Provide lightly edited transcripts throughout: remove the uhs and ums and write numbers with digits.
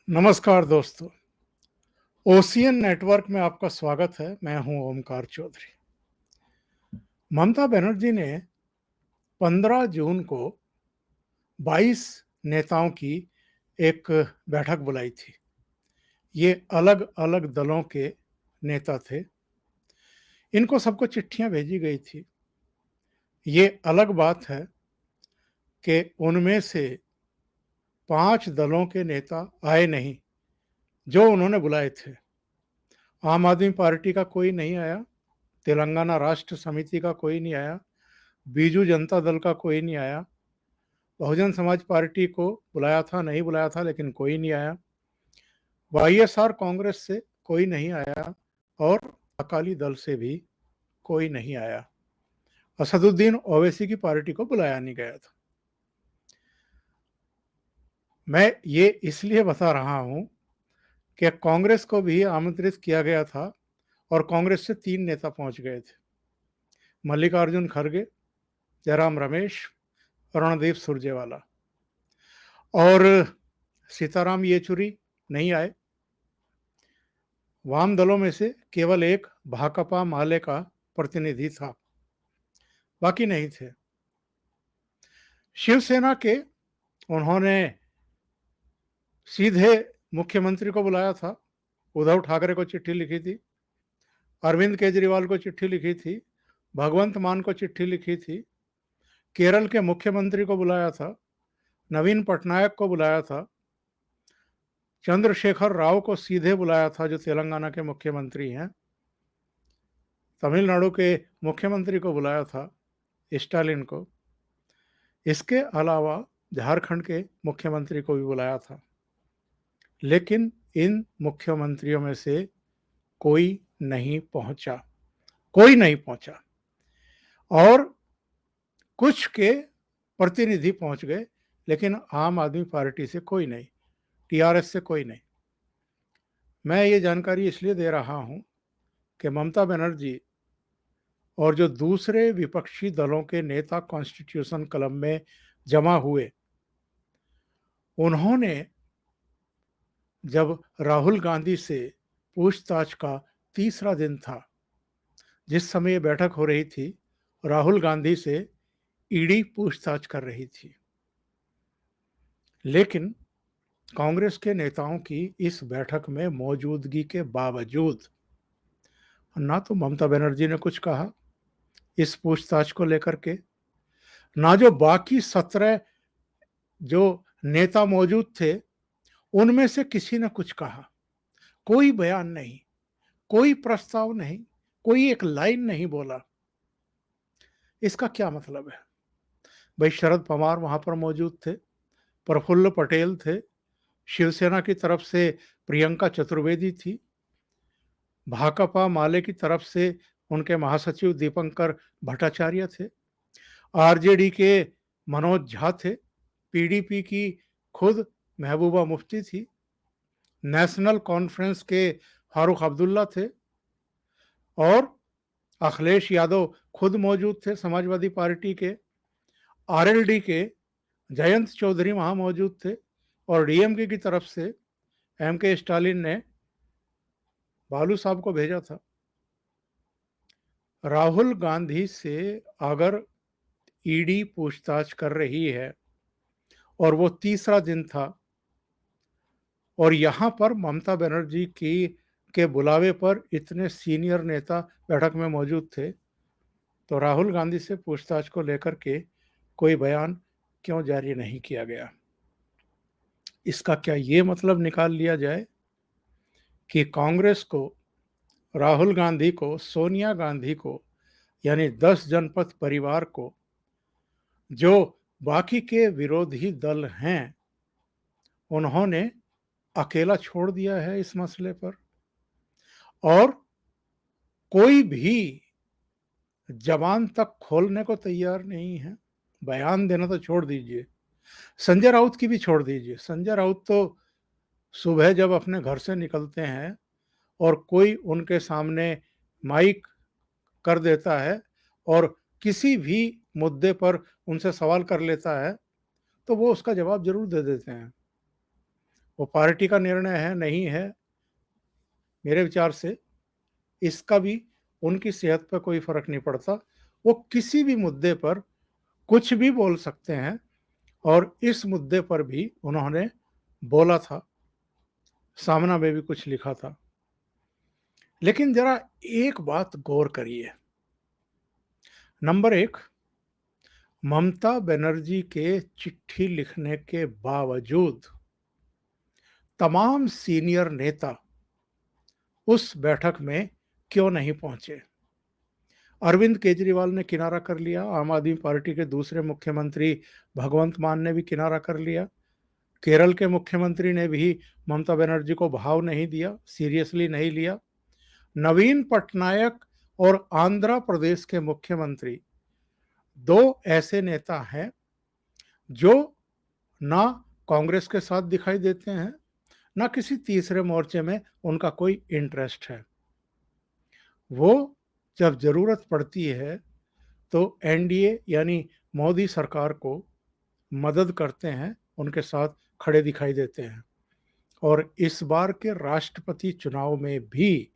नमस्कार दोस्तों। Ocean network में आपका स्वागत है। मैं हूं ओमकार चौधरी। ममता बनर्जी ने 15 जून को 22 नेताओं की एक बैठक बुलाई थी। ये अलग अलग दलों के नेता थे। इनको सबको चिट्ठियां भेजी गई थी। ये अलग बात है कि उनमें से 5 दलों के नेता आए नहीं जो उन्होंने बुलाए थे। आम आदमी पार्टी का कोई नहीं आया, तेलंगाना राष्ट्र समिति का कोई नहीं आया, बीजू जनता दल का कोई नहीं आया, बहुजन समाज पार्टी को बुलाया था, नहीं बुलाया था लेकिन कोई नहीं आया, वाईएसआर कांग्रेस से कोई नहीं आया और अकाली दल से भी कोई नहीं आया। असदुद्दीन ओवैसी की पार्टी को बुलाया नहीं गया था। मैं ये इसलिए बता रहा हूं कि कांग्रेस को भी आमंत्रित किया गया था और कांग्रेस से 3 नेता पहुंच गए थे। मल्लिकार्जुन खड़गे, जयराम रमेश, रणदीप सुरजेवाला और सीताराम येचुरी नहीं आए। वाम दलों में से केवल एक भाकपा माले का प्रतिनिधि था, बाकी नहीं थे। शिवसेना के उन्होंने सीधे मुख्यमंत्री को बुलाया था। उद्धव ठाकरे को चिट्ठी लिखी थी, अरविंद केजरीवाल को चिट्ठी लिखी थी, भगवंत मान को चिट्ठी लिखी थी, केरल के मुख्यमंत्री को बुलाया था, नवीन पटनायक को बुलाया था, चंद्रशेखर राव को सीधे बुलाया था जो तेलंगाना के मुख्यमंत्री हैं, तमिलनाडु के मुख्यमंत्री को बुलाया था, स्टालिन को। इसके अलावा झारखंड के मुख्यमंत्री को भी बुलाया था, लेकिन इन मुख्यमंत्रियों में से कोई नहीं पहुंचा, कोई नहीं पहुंचा। और कुछ के प्रतिनिधि पहुंच गए, लेकिन आम आदमी पार्टी से कोई नहीं, टीआरएस से कोई नहीं। मैं ये जानकारी इसलिए दे रहा हूं कि ममता बनर्जी और जो दूसरे विपक्षी दलों के नेता कॉन्स्टिट्यूशन क्लब में जमा हुए, उन्होंने जब राहुल गांधी से पूछताछ का तीसरा दिन था, जिस समय ये बैठक हो रही थी, राहुल गांधी से ईडी पूछताछ कर रही थी। लेकिन कांग्रेस के नेताओं की इस बैठक में मौजूदगी के बावजूद ना तो ममता बनर्जी ने कुछ कहा इस पूछताछ को लेकर के, ना जो बाकी 17 जो नेता मौजूद थे उनमें से किसी ने कुछ कहा। कोई बयान नहीं, कोई प्रस्ताव नहीं, कोई एक लाइन नहीं बोला। इसका क्या मतलब है? भाई शरद पवार वहां पर मौजूद थे, प्रफुल्ल पटेल थे, शिवसेना की तरफ से प्रियंका चतुर्वेदी थी, भाकपा माले की तरफ से उनके महासचिव दीपंकर भट्टाचार्य थे, आरजेडी के मनोज झा थे, पीडीपी की खुद महबूबा मुफ्ती थी, नेशनल कॉन्फ्रेंस के फारूक अब्दुल्ला थे और अखिलेश यादव खुद मौजूद थे समाजवादी पार्टी के, आरएलडी के जयंत चौधरी वहां मौजूद थे और डीएमके की तरफ से एमके स्टालिन ने बालू साहब को भेजा था। राहुल गांधी से अगर ईडी पूछताछ कर रही है और वो तीसरा दिन था और यहाँ पर ममता बनर्जी की के बुलावे पर इतने सीनियर नेता बैठक में मौजूद थे, तो राहुल गांधी से पूछताछ को लेकर के कोई बयान क्यों जारी नहीं किया गया? इसका क्या ये मतलब निकाल लिया जाए कि कांग्रेस को, राहुल गांधी को, सोनिया गांधी को, यानी 10 जनपद परिवार को, जो बाकी के विरोधी दल हैं, उन्होंने अकेला छोड़ दिया है इस मसले पर और कोई भी जबान तक खोलने को तैयार नहीं है। बयान देना तो छोड़ दीजिए, संजय राउत की भी छोड़ दीजिए। संजय राउत तो सुबह जब अपने घर से निकलते हैं और कोई उनके सामने माइक कर देता है और किसी भी मुद्दे पर उनसे सवाल कर लेता है तो वो उसका जवाब जरूर दे देते हैं। वो पार्टी का निर्णय है, नहीं है, मेरे विचार से इसका भी उनकी सेहत पर कोई फ़र्क नहीं पड़ता। वो किसी भी मुद्दे पर कुछ भी बोल सकते हैं और इस मुद्दे पर भी उन्होंने बोला था, सामना में भी कुछ लिखा था। लेकिन ज़रा एक बात गौर करिए, नंबर 1, ममता बनर्जी के चिट्ठी लिखने के बावजूद तमाम सीनियर नेता उस बैठक में क्यों नहीं पहुंचे? अरविंद केजरीवाल ने किनारा कर लिया, आम आदमी पार्टी के दूसरे मुख्यमंत्री भगवंत मान ने भी किनारा कर लिया, केरल के मुख्यमंत्री ने भी ममता बनर्जी को भाव नहीं दिया, सीरियसली नहीं लिया। नवीन पटनायक और आंध्र प्रदेश के मुख्यमंत्री 2 ऐसे नेता हैं जो ना कांग्रेस के साथ दिखाई देते हैं, ना किसी तीसरे मोर्चे में उनका कोई इंटरेस्ट है। वो जब ज़रूरत पड़ती है तो एनडीए यानी मोदी सरकार को मदद करते हैं, उनके साथ खड़े दिखाई देते हैं। और इस बार के राष्ट्रपति चुनाव में भी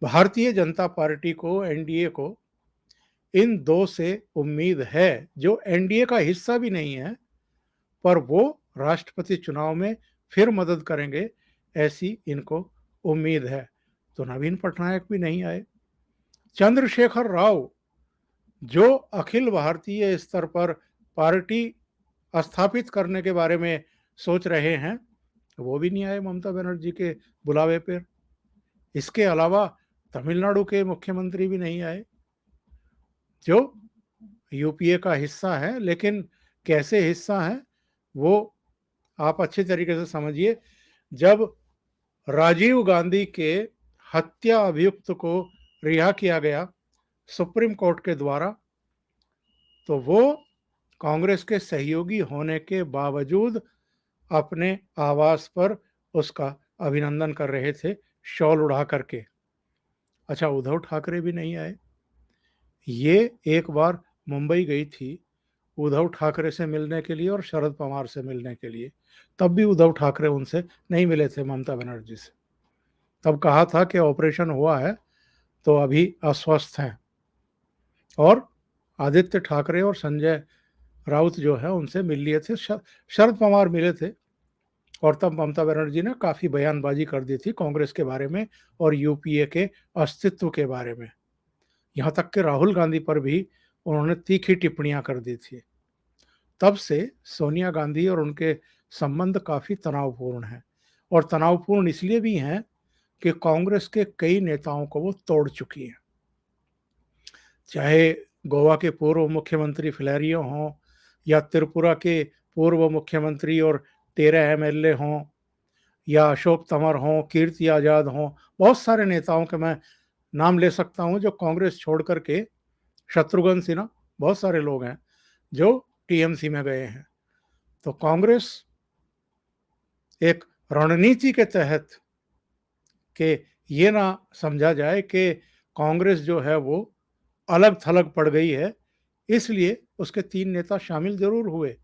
भारतीय जनता पार्टी को, एनडीए को इन 2 से उम्मीद है, जो एनडीए का हिस्सा भी नहीं है, पर वो राष्ट्रपति चुनाव में फिर मदद करेंगे, ऐसी इनको उम्मीद है। तो नवीन पटनायक भी नहीं आए। चंद्रशेखर राव, जो अखिल भारतीय स्तर पर पार्टी स्थापित करने के बारे में सोच रहे हैं, वो भी नहीं आए ममता बनर्जी के बुलावे पर। इसके अलावा तमिलनाडु के मुख्यमंत्री भी नहीं आए, जो यूपीए का हिस्सा है, लेकिन कैसे हिस्सा है वो आप अच्छे तरीके से समझिए। जब राजीव गांधी के हत्या अभियुक्त को रिहा किया गया सुप्रीम कोर्ट के द्वारा, तो वो कांग्रेस के सहयोगी होने के बावजूद अपने आवास पर उसका अभिनंदन कर रहे थे, शॉल उड़ा करके। अच्छा, उद्धव ठाकरे भी नहीं आए। ये एक बार मुंबई गई थी उद्धव ठाकरे से मिलने के लिए और शरद पवार से मिलने के लिए, तब भी उद्धव ठाकरे उनसे नहीं मिले थे, ममता बनर्जी से। तब कहा था कि ऑपरेशन हुआ है तो अभी अस्वस्थ हैं। और आदित्य ठाकरे और संजय राउत जो है उनसे मिल लिए थे, शरद पवार मिले थे। और तब ममता बनर्जी ने काफ़ी बयानबाजी कर दी थी कांग्रेस के बारे में और यूपीए के अस्तित्व के बारे में। यहाँ तक कि राहुल गांधी पर भी उन्होंने तीखी टिप्पणियां कर दी थी। तब से सोनिया गांधी और उनके संबंध काफ़ी तनावपूर्ण हैं, और तनावपूर्ण इसलिए भी हैं कि कांग्रेस के कई नेताओं को वो तोड़ चुकी हैं। चाहे गोवा के पूर्व मुख्यमंत्री फिलैरियो हों, या त्रिपुरा के पूर्व मुख्यमंत्री और 13 एमएलए हों, या अशोक तंवर हों, कीर्ति आज़ाद हों, बहुत सारे नेताओं के मैं नाम ले सकता हूं जो कांग्रेस छोड़ करके, शत्रुघ्न सिन्हा, बहुत सारे लोग हैं जो टीएमसी में गए हैं। तो कांग्रेस एक रणनीति के तहत, कि ये ना समझा जाए कि कांग्रेस जो है वो अलग थलग पड़ गई है, इसलिए उसके 3 नेता शामिल जरूर हुए,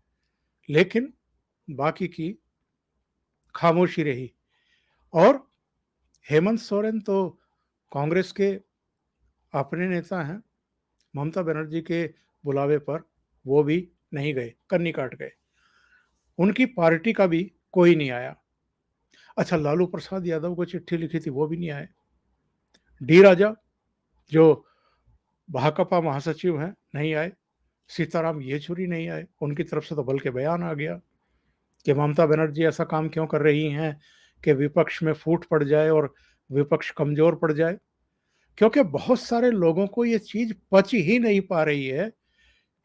लेकिन बाकी की खामोशी रही। और हेमंत सोरेन तो कांग्रेस के अपने नेता हैं, ममता बनर्जी के बुलावे पर वो भी नहीं गए, कन्नी काट गए। उनकी पार्टी का भी कोई नहीं आया। अच्छा, लालू प्रसाद यादव को चिट्ठी लिखी थी, वो भी नहीं आए। डी राजा, जो भाकपा महासचिव हैं, नहीं आए। सीताराम येचुरी नहीं आए। उनकी तरफ से तो बल्कि बयान आ गया कि ममता बनर्जी ऐसा काम क्यों कर रही हैं कि विपक्ष में फूट पड़ जाए और विपक्ष कमजोर पड़ जाए। क्योंकि बहुत सारे लोगों को ये चीज पच ही नहीं पा रही है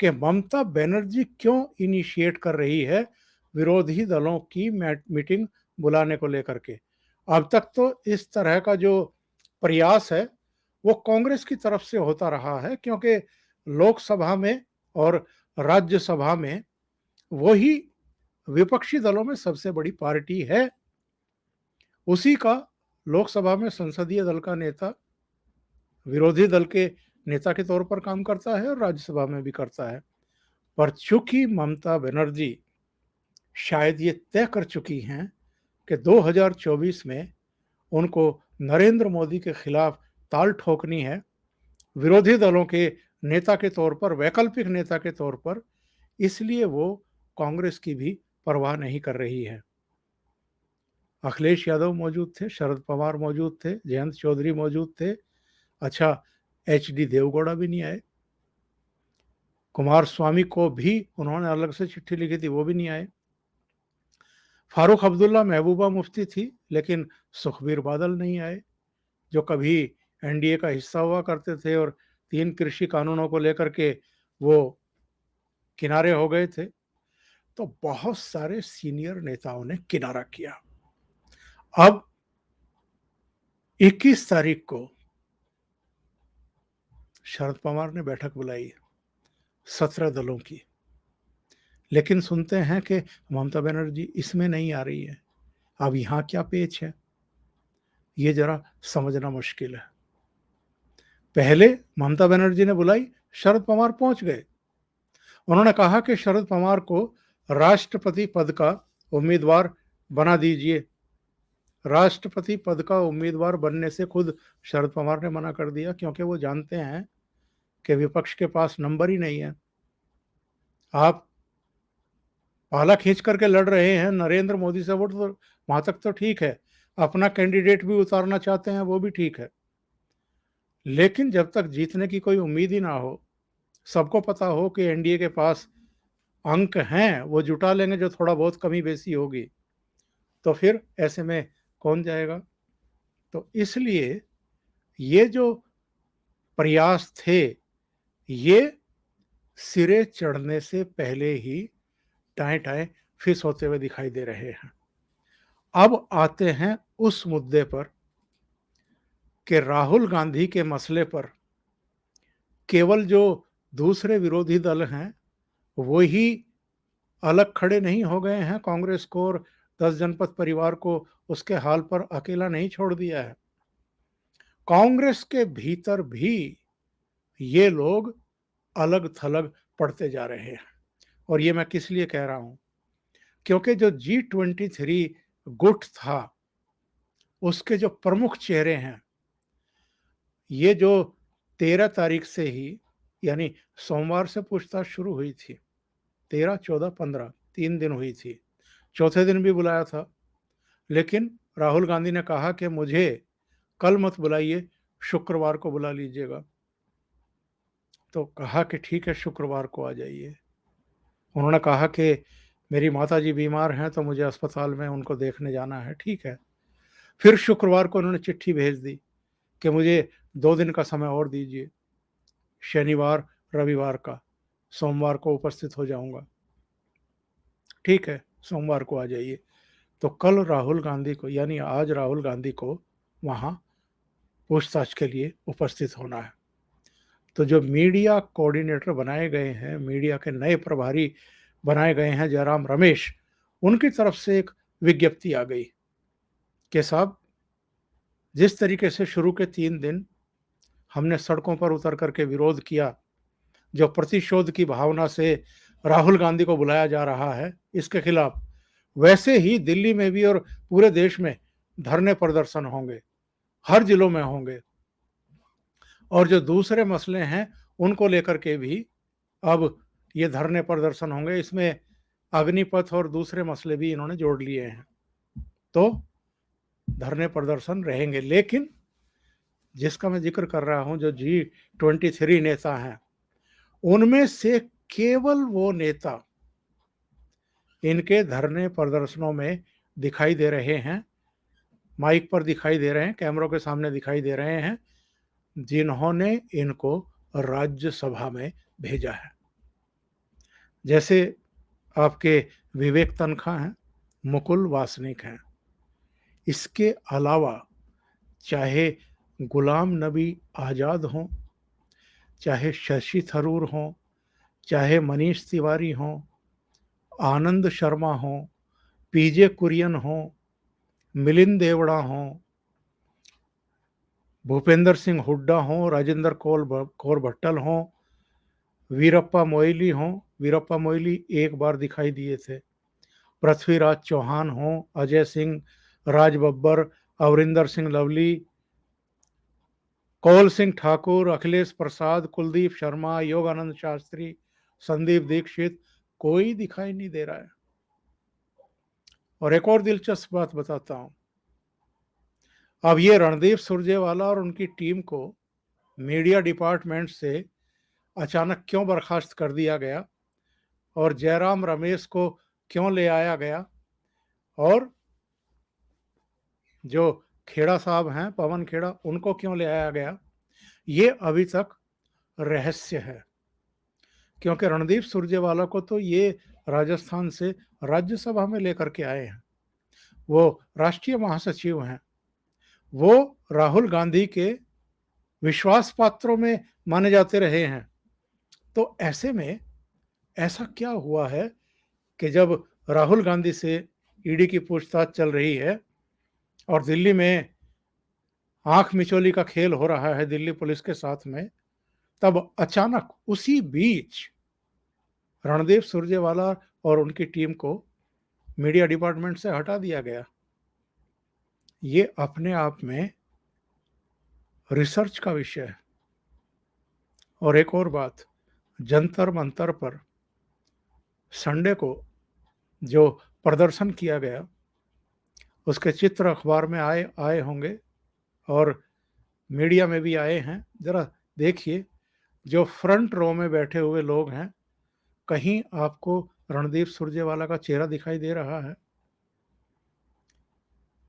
कि ममता बनर्जी क्यों इनिशिएट कर रही है विरोधी दलों की मीटिंग बुलाने को लेकर के। अब तक तो इस तरह का जो प्रयास है वो कांग्रेस की तरफ से होता रहा है, क्योंकि लोकसभा में और राज्यसभा में वही विपक्षी दलों में सबसे बड़ी पार्टी है। उसी का लोकसभा में संसदीय दल का नेता विरोधी दल के नेता के तौर पर काम करता है और राज्यसभा में भी करता है। पर चूंकि ममता बनर्जी शायद ये तय कर चुकी हैं कि 2024 में उनको नरेंद्र मोदी के खिलाफ ताल ठोकनी है, विरोधी दलों के नेता के तौर पर, वैकल्पिक नेता के तौर पर, इसलिए वो कांग्रेस की भी परवाह नहीं कर रही है। अखिलेश यादव मौजूद थे, शरद पवार मौजूद थे, जयंत चौधरी मौजूद थे। अच्छा, एचडी देवगौड़ा भी नहीं आए। कुमार स्वामी को भी उन्होंने अलग से चिट्ठी लिखी थी, वो भी नहीं आए। फारूक अब्दुल्ला, महबूबा मुफ्ती थी, लेकिन सुखबीर बादल नहीं आए, जो कभी एनडीए का हिस्सा हुआ करते थे और 3 कृषि कानूनों को लेकर के वो किनारे हो गए थे। तो बहुत सारे सीनियर नेताओं ने किनारा किया। अब 21 तारीख को शरद पवार ने बैठक बुलाई 17 दलों की, लेकिन सुनते हैं कि ममता बनर्जी इसमें नहीं आ रही है। अब यहां क्या पेच है, ये जरा समझना मुश्किल है। पहले ममता बनर्जी ने बुलाई, शरद पवार पहुंच गए। उन्होंने कहा कि शरद पवार को राष्ट्रपति पद का उम्मीदवार बना दीजिए। राष्ट्रपति पद का उम्मीदवार बनने से खुद शरद पवार ने मना कर दिया, क्योंकि वो जानते हैं कि विपक्ष के पास नंबर ही नहीं है। आप पाला खींच करके लड़ रहे हैं नरेंद्र मोदी से, वोट तो वहां तक तो ठीक है, अपना कैंडिडेट भी उतारना चाहते हैं, वो भी ठीक है, लेकिन जब तक जीतने की कोई उम्मीद ही ना हो, सबको पता हो कि एनडीए के पास अंक हैं, वो जुटा लेंगे जो थोड़ा बहुत कमी बेसी होगी, तो फिर ऐसे में कौन जाएगा। तो इसलिए ये जो प्रयास थे, ये सिरे चढ़ने से पहले ही टाएं टाएं फिस होते हुए दिखाई दे रहे हैं। अब आते हैं उस मुद्दे पर कि राहुल गांधी के मसले पर केवल जो दूसरे विरोधी दल हैं वो ही अलग खड़े नहीं हो गए हैं, कांग्रेस को और 10 जनपद परिवार को उसके हाल पर अकेला नहीं छोड़ दिया है। कांग्रेस के भीतर भी ये लोग अलग थलग पड़ते जा रहे हैं। और ये मैं किस लिए कह रहा हूं, क्योंकि जो G23 गुट था, उसके जो प्रमुख चेहरे हैं, ये जो 13 तारीख से ही, यानी सोमवार से पूछताछ शुरू हुई थी, 13, 14, 15 3 दिन हुई थी, चौथे दिन भी बुलाया था, लेकिन राहुल गांधी ने कहा कि मुझे कल मत बुलाइए, शुक्रवार को बुला लीजिएगा। तो कहा कि ठीक है, शुक्रवार को आ जाइए। उन्होंने कहा कि मेरी माताजी बीमार हैं, तो मुझे अस्पताल में उनको देखने जाना है। ठीक है, फिर शुक्रवार को उन्होंने चिट्ठी भेज दी कि मुझे 2 दिन का समय और दीजिए, शनिवार रविवार का, सोमवार को उपस्थित हो जाऊंगा। ठीक है, सोमवार को आ जाइए। तो कल राहुल गांधी को, यानी आज राहुल गांधी को वहां पूछताछ के लिए उपस्थित होना है। तो जो मीडिया कोऑर्डिनेटर बनाए गए हैं, मीडिया के नए प्रभारी बनाए गए हैं जयराम रमेश, उनकी तरफ से एक विज्ञप्ति आ गई कि साहब, जिस तरीके से शुरू के 3 दिन हमने सड़कों पर उतर करके विरोध किया, जो प्रतिशोध की भावना से राहुल गांधी को बुलाया जा रहा है इसके खिलाफ, वैसे ही दिल्ली में भी और पूरे देश में धरने प्रदर्शन होंगे, हर जिलों में होंगे। और जो दूसरे मसले हैं उनको लेकर के भी अब ये धरने प्रदर्शन होंगे। इसमें अग्निपथ और दूसरे मसले भी इन्होंने जोड़ लिए हैं। तो धरने प्रदर्शन रहेंगे, लेकिन जिसका मैं जिक्र कर रहा हूं, जो G23 नेता हैं, उनमें से केवल वो नेता इनके धरने प्रदर्शनों में दिखाई दे रहे हैं, माइक पर दिखाई दे रहे हैं, कैमरों के सामने दिखाई दे रहे हैं, जिन्होंने इनको राज्यसभा में भेजा है। जैसे आपके विवेक तनखा हैं, मुकुल वासनिक हैं। इसके अलावा चाहे गुलाम नबी आज़ाद हों, चाहे शशि थरूर हों, चाहे मनीष तिवारी हों, आनंद शर्मा हों, पीजे कुरियन हों, मिलिंद देवड़ा हों, भूपेंद्र सिंह हुड्डा हों, राजेंद्र कौर भट्टल हों, वीरप्पा मोइली हों। वीरप्पा मोइली एक बार दिखाई दिए थे, पृथ्वीराज चौहान हों, अजय सिंह, राज बब्बर, अमरिंदर सिंह लवली, कौल सिंह ठाकुर, अखिलेश प्रसाद, कुलदीप शर्मा, योगानंद शास्त्री, संदीप दीक्षित, कोई दिखाई नहीं दे रहा है। और एक और दिलचस्प बात बताता हूं, अब ये रणदीप सुरजेवाला और उनकी टीम को मीडिया डिपार्टमेंट से अचानक क्यों बर्खास्त कर दिया गया और जयराम रमेश को क्यों ले आया गया, और जो खेड़ा साहब हैं, पवन खेड़ा, उनको क्यों ले आया गया, ये अभी तक रहस्य है। क्योंकि रणदीप सुरजेवाला को तो ये राजस्थान से राज्यसभा में लेकर के आए हैं, वो राष्ट्रीय महासचिव हैं, वो राहुल गांधी के विश्वास पात्रों में माने जाते रहे हैं। तो ऐसे में ऐसा क्या हुआ है कि जब राहुल गांधी से ईडी की पूछताछ चल रही है और दिल्ली में आंख मिचौली का खेल हो रहा है दिल्ली पुलिस के साथ में, तब अचानक उसी बीच रणदीप सुरजेवाला और उनकी टीम को मीडिया डिपार्टमेंट से हटा दिया गया। ये अपने आप में रिसर्च का विषय है। और एक और बात, जंतर मंतर पर संडे को जो प्रदर्शन किया गया, उसके चित्र अखबार में आए आए होंगे और मीडिया में भी आए हैं। जरा देखिए, जो फ्रंट रो में बैठे हुए लोग हैं, कहीं आपको रणदीप सुरजेवाला का चेहरा दिखाई दे रहा है?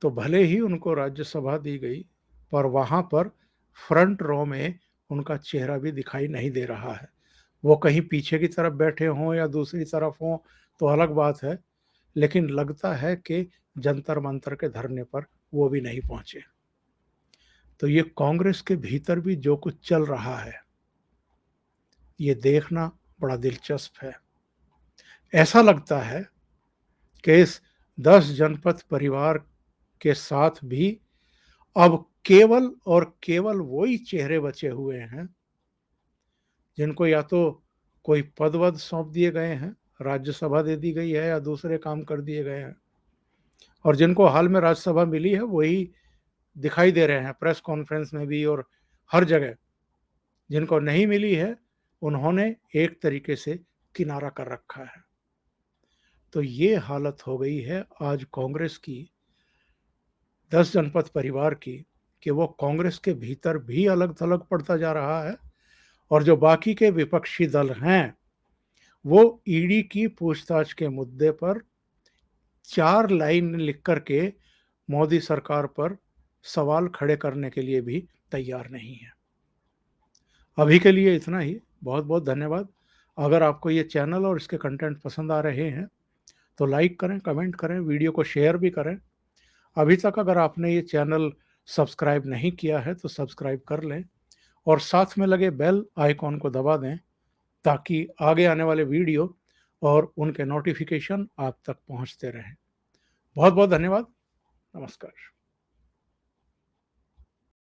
तो भले ही उनको राज्यसभा दी गई, पर वहां पर फ्रंट रो में उनका चेहरा भी दिखाई नहीं दे रहा है। वो कहीं पीछे की तरफ बैठे हों या दूसरी तरफ हों तो अलग बात है, लेकिन लगता है कि जंतर मंतर के धरने पर वो भी नहीं पहुंचे। तो ये कांग्रेस के भीतर भी जो कुछ चल रहा है, ये देखना बड़ा दिलचस्प है। ऐसा लगता है कि इस 10 जनपद परिवार के साथ भी अब केवल और केवल वही चेहरे बचे हुए हैं जिनको या तो कोई पद वद सौंप दिए गए हैं, राज्यसभा दे दी गई है, या दूसरे काम कर दिए गए हैं, और जिनको हाल में राज्यसभा मिली है वही दिखाई दे रहे हैं प्रेस कॉन्फ्रेंस में भी और हर जगह। जिनको नहीं मिली है उन्होंने एक तरीके से किनारा कर रखा है। तो ये हालत हो गई है आज कांग्रेस की, 10 जनपद परिवार की, कि वो कांग्रेस के भीतर भी अलग थलग पड़ता जा रहा है, और जो बाकी के विपक्षी दल हैं वो ईडी की पूछताछ के मुद्दे पर 4 लाइन लिख करके मोदी सरकार पर सवाल खड़े करने के लिए भी तैयार नहीं है। अभी के लिए इतना ही। बहुत बहुत धन्यवाद। अगर आपको ये चैनल और इसके कंटेंट पसंद आ रहे हैं तो लाइक करें, कमेंट करें, वीडियो को शेयर भी करें। अभी तक अगर आपने ये चैनल सब्सक्राइब नहीं किया है तो सब्सक्राइब कर लें और साथ में लगे बेल आइकॉन को दबा दें, ताकि आगे आने वाले वीडियो और उनके नोटिफिकेशन आप तक पहुंचते रहें। बहुत बहुत धन्यवाद। नमस्कार।